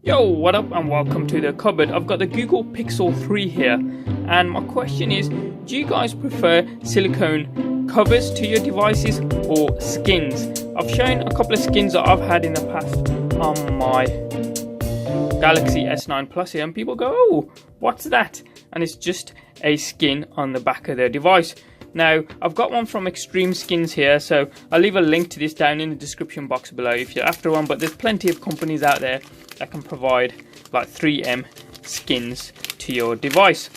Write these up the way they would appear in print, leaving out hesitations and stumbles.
Yo, what up and welcome to the cupboard. I've got the Google Pixel 3 here, and my question is, do you guys prefer silicone covers to your devices or skins? I've shown a couple of skins that I've had in the past on my Galaxy S9 Plus here, and people go, oh, what's that? And it's just a skin on the back of their device. Now, I've got one from Extreme Skins here, so I'll leave a link to this down in the description box below if you're after one, but there's plenty of companies out there that can provide like 3M skins to your device.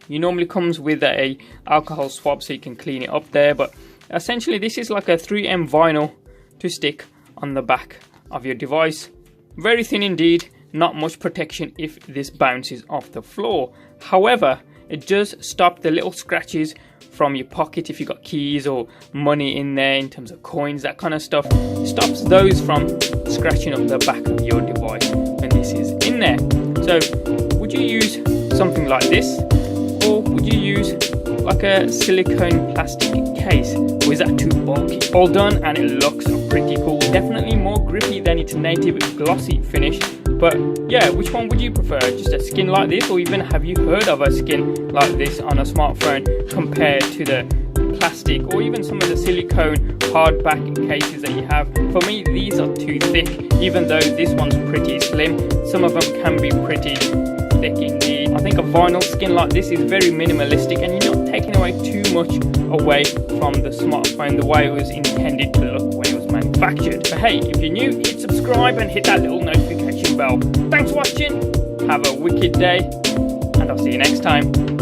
You normally comes with a alcohol swab so you can clean it up there, but essentially this is like a 3M vinyl to stick on the back of your device. Very thin indeed, not much protection if this bounces off the floor. However, it does stop the little scratches from your pocket if you got keys or money in there in terms of coins, that kind of stuff. It stops those from scratching up the back of your device when this is in there. So would you use something like this, or would you use like a silicone plastic case, or is that too bulky? All done, and it looks pretty cool. Definitely more grippy than its native glossy finish. But yeah, which one would you prefer? Just a skin like this, or even have you heard of a skin like this on a smartphone compared to the plastic or even some of the silicone hardback cases that you have? For me, these are too thick, even though this one's pretty slim. Some of them can be pretty thick indeed. I think a vinyl skin like this is very minimalistic, and you're not taking away too much away from the smartphone the way it was intended to look when it was manufactured. But hey, if you're new, hit subscribe and hit that little notification bell. Thanks for watching, have a wicked day, and I'll see you next time.